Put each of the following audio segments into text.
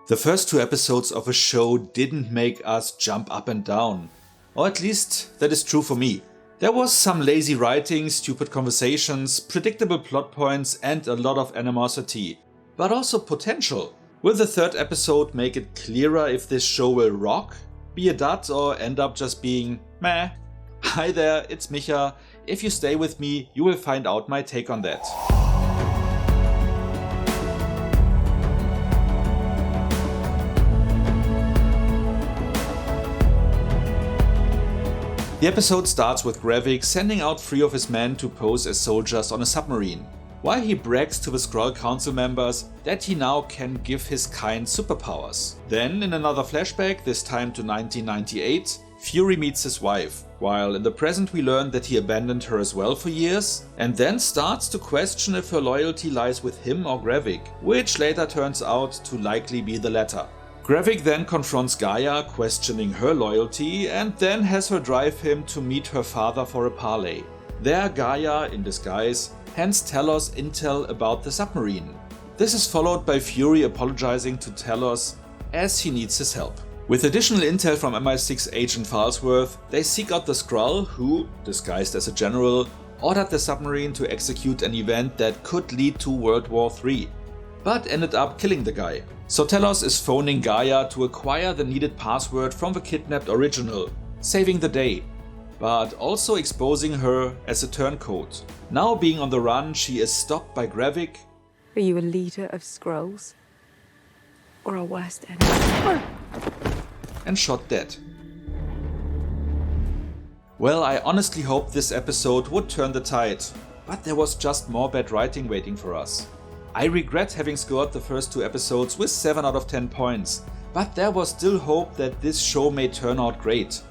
The first 2 episodes of a show didn't make us jump up and down. Or at least that is true for me. There was some lazy writing, stupid conversations, predictable plot points and a lot of animosity. But also potential. Will the 3rd episode make it clearer if this show will rock, be a dud or end up just being meh? Hi there, it's Micha. If you stay with me, you will find out my take on that. The episode starts with Gravik sending out 3 of his men to pose as soldiers on a submarine, while he brags to the Skrull Council members that he now can give his kind superpowers. Then, in another flashback, this time to 1998, Fury meets his wife, while in the present we learn that he abandoned her as well for years, and then starts to question if her loyalty lies with him or Gravik, which later turns out to likely be the latter. Gravik then confronts Gaia, questioning her loyalty, and then has her drive him to meet her father for a parley. There Gaia, in disguise, hands Talos intel about the submarine. This is followed by Fury apologizing to Talos as he needs his help. With additional intel from MI6 agent Falsworth, they seek out the Skrull who, disguised as a general, ordered the submarine to execute an event that could lead to World War III, but ended up killing the guy. So Talos is phoning Gaia to acquire the needed password from the kidnapped original, saving the day, but also exposing her as a turncoat. Now being on the run, she is stopped by Gravik. Are you a leader of Skrulls? Or a worst enemy? And shot dead. Well, I honestly hoped this episode would turn the tide, but there was just more bad writing waiting for us. I regret having scored the first 2 episodes with 7 out of 10 points, but there was still hope that this show may turn out great.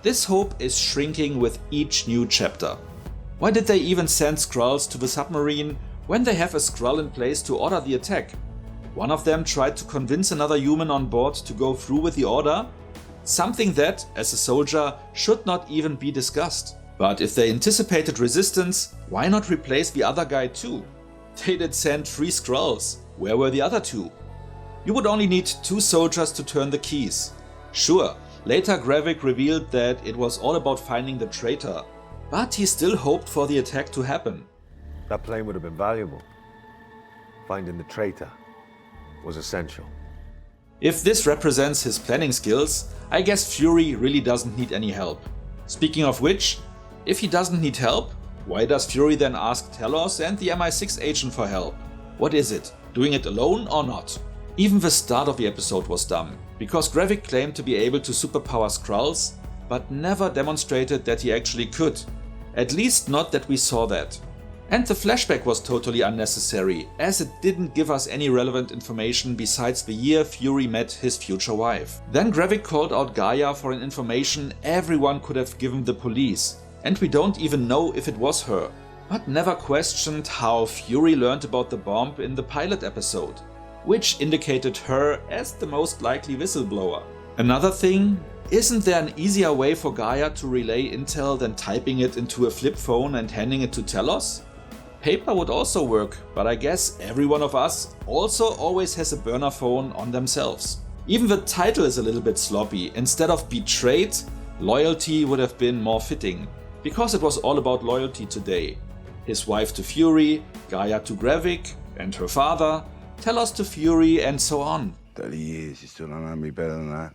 This hope is shrinking with each new chapter. Why did they even send Skrulls to the submarine when they have a Skrull in place to order the attack? One of them tried to convince another human on board to go through with the order? Something that, as a soldier, should not even be discussed. But if they anticipated resistance, why not replace the other guy too? They did send 3 Skrulls. Where were the other 2? You would only need 2 soldiers to turn the keys. Sure, later Gravik revealed that it was all about finding the traitor, but he still hoped for the attack to happen. That plane would have been valuable. Finding the traitor was essential. If this represents his planning skills, I guess Fury really doesn't need any help. Speaking of which, if he doesn't need help, why does Fury then ask Talos and the MI6 agent for help? What is it? Doing it alone or not? Even the start of the episode was dumb, because Gravik claimed to be able to superpower Skrulls, but never demonstrated that he actually could. At least not that we saw that. And the flashback was totally unnecessary, as it didn't give us any relevant information besides the year Fury met his future wife. Then Gravik called out Gaia for an information everyone could have given the police, and we don't even know if it was her, but never questioned how Fury learned about the bomb in the pilot episode, which indicated her as the most likely whistleblower. Another thing, isn't there an easier way for Gaia to relay intel than typing it into a flip phone and handing it to Talos? Paper would also work, but I guess every one of us also always has a burner phone on themselves. Even the title is a little bit sloppy. Instead of betrayed, loyalty would have been more fitting, because it was all about loyalty today. His wife to Fury, Gaia to Gravik, and her father, Talos to Fury, and so on. 30 years, you still don't know me better than that?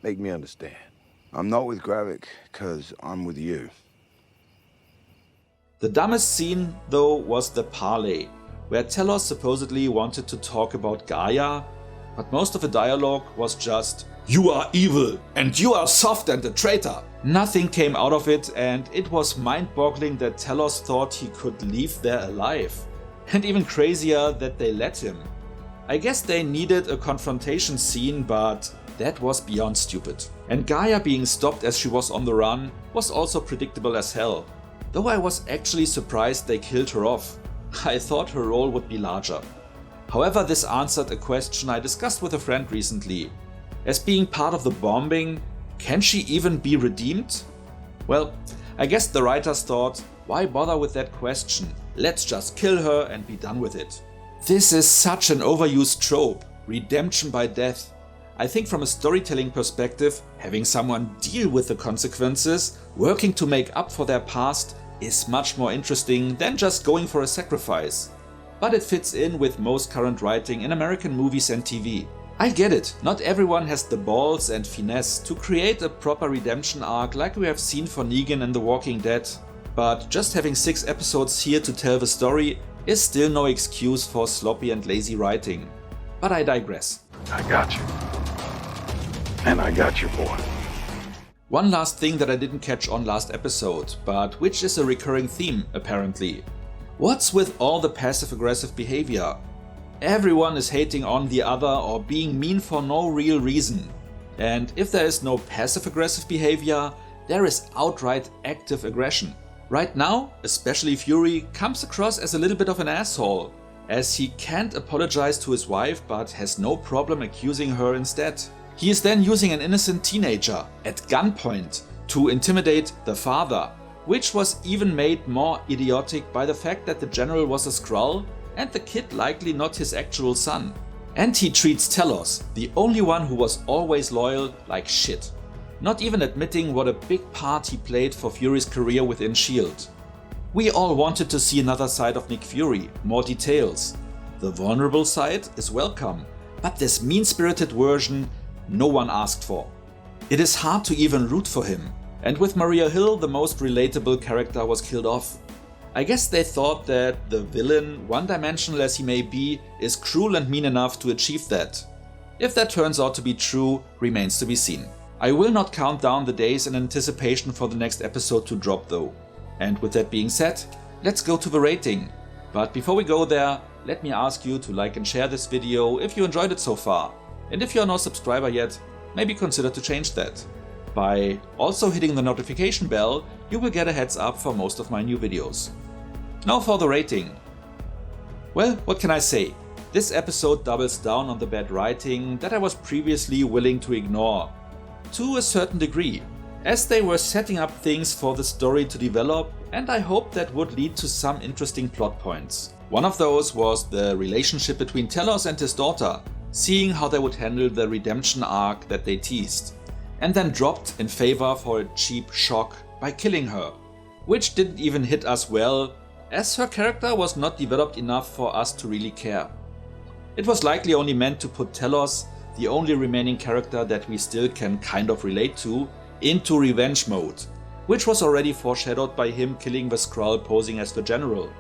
Make me understand. I'm not with Gravik, because I'm with you. The dumbest scene, though, was the parley, where Talos supposedly wanted to talk about Gaia, but most of the dialogue was just, "You are evil, and you are soft and a traitor." Nothing came out of it, and it was mind-boggling that Talos thought he could leave there alive. And even crazier that they let him. I guess they needed a confrontation scene, but that was beyond stupid. And Gaia being stopped as she was on the run was also predictable as hell. Though I was actually surprised they killed her off. I thought her role would be larger. However, this answered a question I discussed with a friend recently. As being part of the bombing, can she even be redeemed? Well, I guess the writers thought, why bother with that question? Let's just kill her and be done with it. This is such an overused trope. redemption by death. I think from a storytelling perspective, having someone deal with the consequences, working to make up for their past, is much more interesting than just going for a sacrifice. But it fits in with most current writing in American movies and TV. I get it, not everyone has the balls and finesse to create a proper redemption arc like we have seen for Negan in The Walking Dead, but just having 6 episodes here to tell the story is still no excuse for sloppy and lazy writing. But I digress. I got you. And I got your boy. One last thing that I didn't catch on last episode, but which is a recurring theme apparently. What's with all the passive-aggressive behavior? Everyone is hating on the other or being mean for no real reason. And if there is no passive-aggressive behavior, there is outright active aggression. Right now, especially Fury comes across as a little bit of an asshole, as he can't apologize to his wife but has no problem accusing her instead. He is then using an innocent teenager at gunpoint to intimidate the father, which was even made more idiotic by the fact that the general was a Skrull and the kid likely not his actual son. And he treats Telos, the only one who was always loyal, like shit, not even admitting what a big part he played for Fury's career within S.H.I.E.L.D. We all wanted to see another side of Nick Fury, more details. The vulnerable side is welcome, but this mean-spirited version no one asked for. It is hard to even root for him, and with Maria Hill the most relatable character was killed off. I guess they thought that the villain, one-dimensional as he may be, is cruel and mean enough to achieve that. If that turns out to be true, remains to be seen. I will not count down the days in anticipation for the next episode to drop though. And with that being said, let's go to the rating. But before we go there, let me ask you to like and share this video if you enjoyed it so far. And if you are no subscriber yet, maybe consider to change that. By also hitting the notification bell, you will get a heads up for most of my new videos. Now for the rating. Well, what can I say? This episode doubles down on the bad writing that I was previously willing to ignore. To a certain degree, as they were setting up things for the story to develop, and I hoped that would lead to some interesting plot points. One of those was the relationship between Telos and his daughter, seeing how they would handle the redemption arc that they teased, and then dropped in favor for a cheap shock by killing her, which didn't even hit us well, as her character was not developed enough for us to really care. It was likely only meant to put Telos, the only remaining character that we still can kind of relate to, into revenge mode, which was already foreshadowed by him killing the Skrull posing as the general.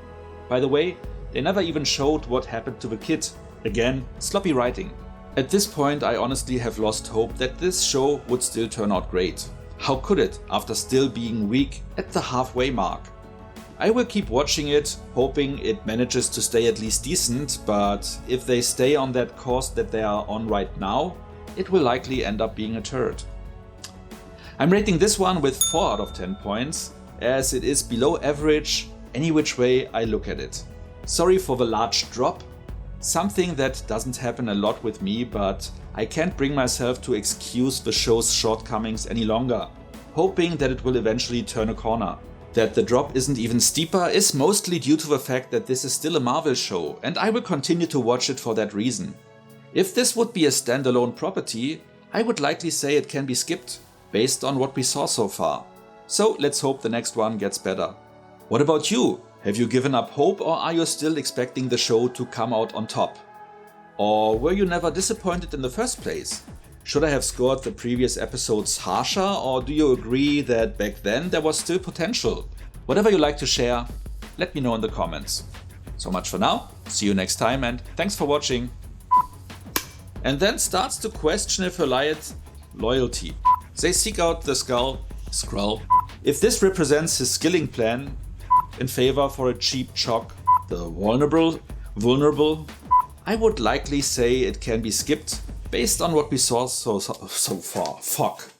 By the way, they never even showed what happened to the kid. Again, sloppy writing. At this point I honestly have lost hope that this show would still turn out great. How could it, after still being weak at the halfway mark? I will keep watching it, hoping it manages to stay at least decent, but if they stay on that course that they are on right now, it will likely end up being a turd. I'm rating this one with 4 out of 10 points, as it is below average any which way I look at it. Sorry for the large drop, something that doesn't happen a lot with me, but I can't bring myself to excuse the show's shortcomings any longer, hoping that it will eventually turn a corner. That the drop isn't even steeper is mostly due to the fact that this is still a Marvel show, and I will continue to watch it for that reason. If this would be a standalone property, I would likely say it can be skipped, based on what we saw so far. So let's hope the next one gets better. What about you? Have you given up hope, or are you still expecting the show to come out on top? Or were you never disappointed in the first place? Should I have scored the previous episodes harsher, or do you agree that back then there was still potential? Whatever you like to share, let me know in the comments. So much for now, see you next time, and thanks for watching. And then starts to question if her loyalty. They seek out the Skrull. If this represents his skilling plan in favor for a cheap chalk, the vulnerable, I would likely say it can be skipped based on what we saw so far. Fuck.